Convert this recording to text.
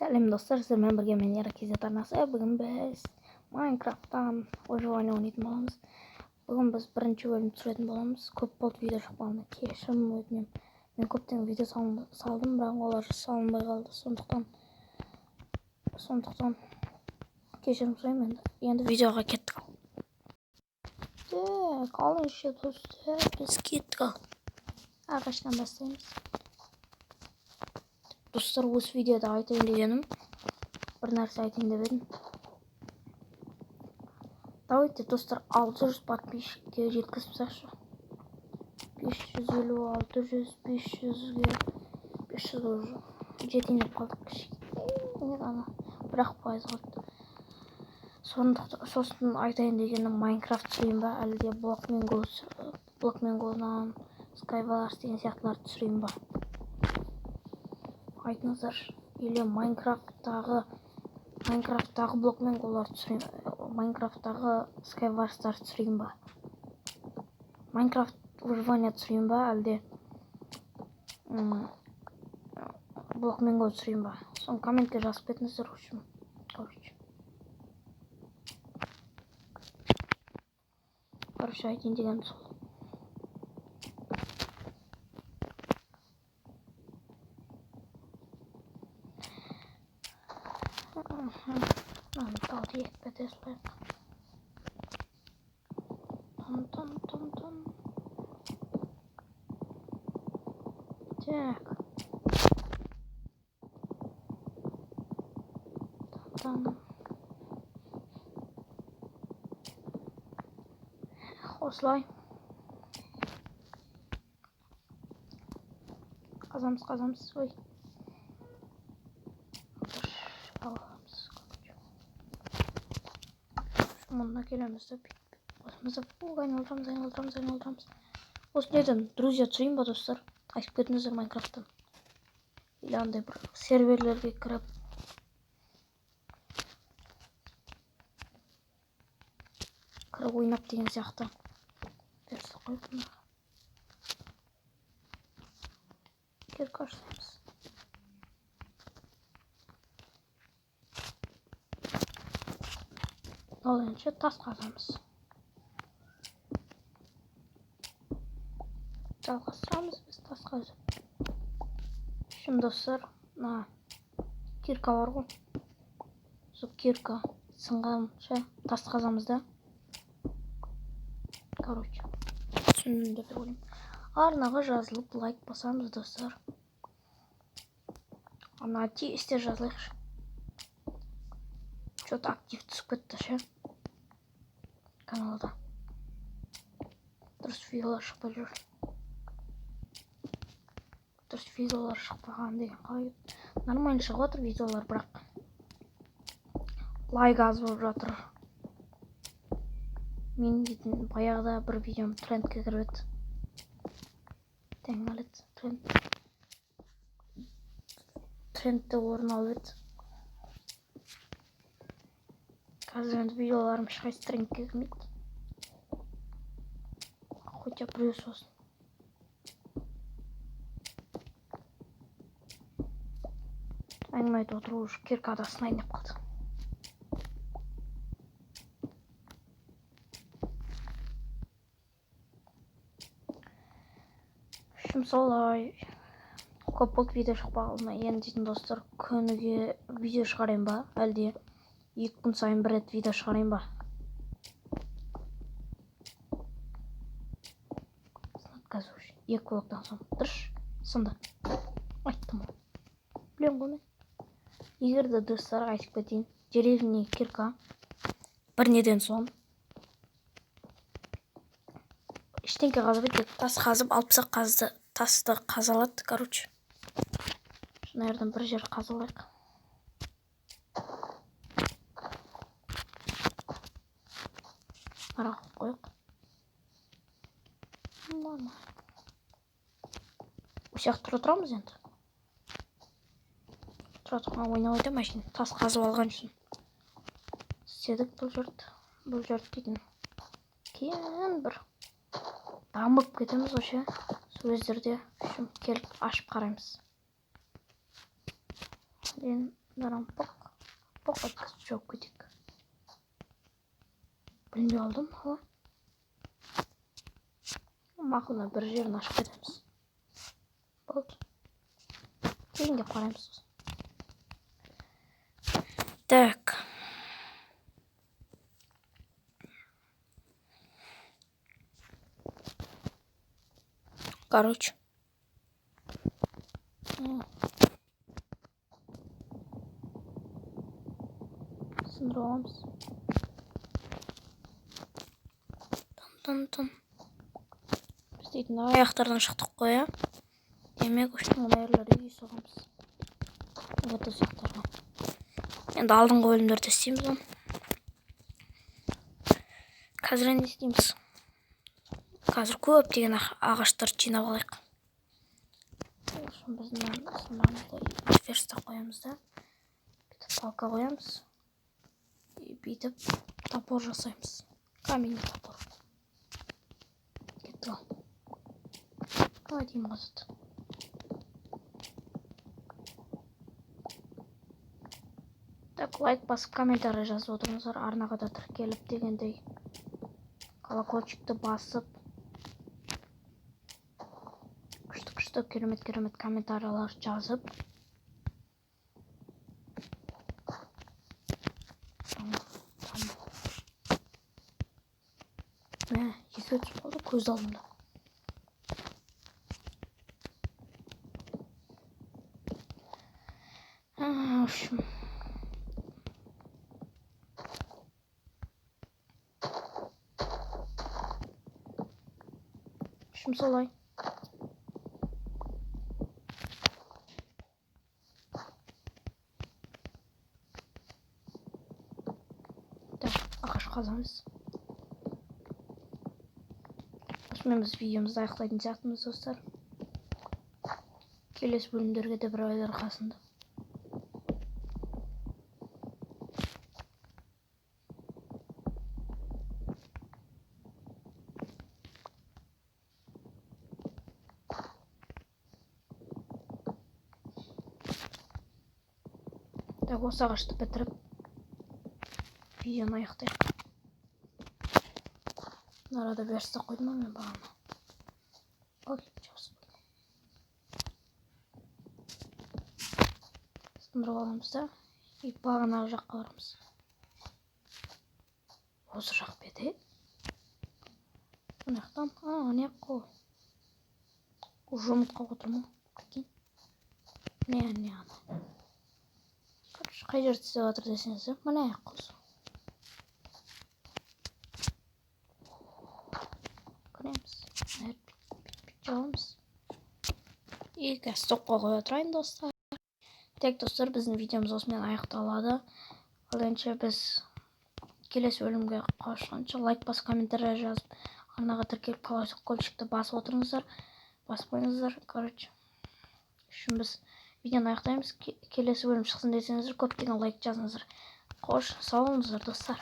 Сәлем достар, сіздермен бірге мен Еркезет арнасы. Бүгін біз Майнкрафттан выживание ойнайтын боламыз. Бүгін біз бірінші бөлім түсіретін боламыз. Көп болды видео шықпағанда, кешірім өтінемін. Мен көптеген видео салдым, бірақ олар салынбай қалды. Сондықтан кешірім сұраймын. Енді видеоға кеттік. Қалыңшы достар, біз кеттік. Ағаштан бастаймыз. Достар, осы видеода айтайын дегенім, бір нәрсе айтайын деп едім. Давайте, достар, 600 подписчикке жеткізсекші. 550, 600, 500-ге, 500 уже жетейін деп қалдық кішкене ғана, бірақ пайыз қалды. Сосын айтайын дегенім, Майнкрафт түсірейін ба, әлде блокменгодан Skywars деген сияқтыларды түсірейін ба? Айтыңыздар, или Майнкрафттағы блокменголарды түсірейін, Майнкрафттағы Skywars'тар түсірейін ба? Майнкрафт выживание түсірейін ба, әлде блокменго түсірейін ба? Соны комментке жазып кетіңіздер. Короче, айтайын деген сол. Талды екпе теслайық. Так. Осылай. Қазамыз. Ой. Аламыз. Мұнына келеміз деп. Осымызды айналдырамыз. Осы неден, друзья, түсірейін ба, достар? Айтып кетіңіздер Майнкрафттан. Или андай бір серверлерге кіріп. Кіріп ойнап деген сияқты. Берсі қойып мұна. Кирка ашсаймыз. Ал енші тас қазамыз. Жалғастырамыз біз тас қазып. Шым достар, кирка бар ғой. Сол кирка сынғанша тас қазамыз да. Короче, түсіндім деп ойлаймын. Арнаға жазылып лайк басамыз, достар. Ана істер жазылайықшы. Что-то актив түсіп кетті ше. Каналда. Дұрыс видеолар шықпай жүр. Дұрыс видеолар шықпаған деген қалай. Нормально шығып отыр видеолар, бірақ лайк аз болып жатыр. Мен дейтін баяғыда бір видеом трендке кіріп еді. Тәңгілет трендте орын алып еді. Қазір енді видеоларым ешқайсы трендке кірмейді. Хотя плюс olsun. Әңгіме айтып отыру уже киркада сынайын деп қалды. Шым солай. Көп болды видео шықпағылына. Енді дейтін достар, күніге видео шығарайын ба, әлде 2 күн сайын бір рет видео шығарайын ба? Қазір 2 блоктан соң дұрыс сынды. Айттым ол. Білем ғой мен. Егер де достар айтып кетейін, деревня кирка бір неден соң ештеңке қазып тек тас қазып, алпсақ тасты қазалады, короче. Шына жерден бір жер қазалайық. Арақ қойық. Осяқ тұрамыз енді. Тұрған ойнауды машин тас қазып алған үшін. Істедік бұл жерді дейтін. Кейін бір дамып кетеміз още. Сөздерде үшін келіп ашып қараймыз. Мен Bundan pok etkisi çok küçük. Birinci oldum ama. Maqulda bir yerini açıp ketemiz. Bo'ldi. Keyingi qaraymiz. Так. Короче. Сындырамыз. Там. Biz deйтін аяқтардан шықтық қой, ja. Демек үшін ойырларды үй соғамыз. Вот сияқтарға. Енді алдыңғы бөлімдерді істейміз оны. Қазір не істейміз? Қазір көптеген ағаштарды жинап алайық. Біздің сымырамызды верста қоямыз да. Бүйтіп палка қоямыз. Бүйтіп топор жасаймыз. Каменный топор. Кетті ал. Қалай деймін қазір. Так, лайк басып, комментарий жазып отырыңыздар. Арнаға да тіркеліп дегендей. Колокольчикті басып. Күшті керемет комментариялар жазып. Екі өтіп болды көз алдымда. В общем. Солай. Так, ағаш қазамыз. Осымен біз видеомызды аяқтайтын сияқтымыз, достар. Келесі бөлімдерге де бір айлар қасында. Так, осы ағашты бітіріп видеоны аяқтайық. Арада берісті қойдым ма мен бағана. Ой, жақсы болды. Сындырып аламыз да. Бағанағы жаққа барамыз. Осы жақ беті. Мына жақтан. Не қол. Жұмыртқа отырмын. Не ана. Қай жерді істеп жатыр десеңіз, мына қос. Көреміз. Жауымыз. И стопқа қоя тұрайын, достар. Тек, достар, біздің видеомыз осымен аяқталады. Ал енді біз келесі бөлімге қауышқанша лайк басып, комментарий жазып, арнаға тіркеліп колокольчикті басып отырыңыздар. Басып қойыңыздар. Короче, үшін біз видеоны аяқтаймыз. Келесі бөлім шықсын десеңіздер, көптеген лайк жазыңыздар. Қош, сау болыңыздар, достар.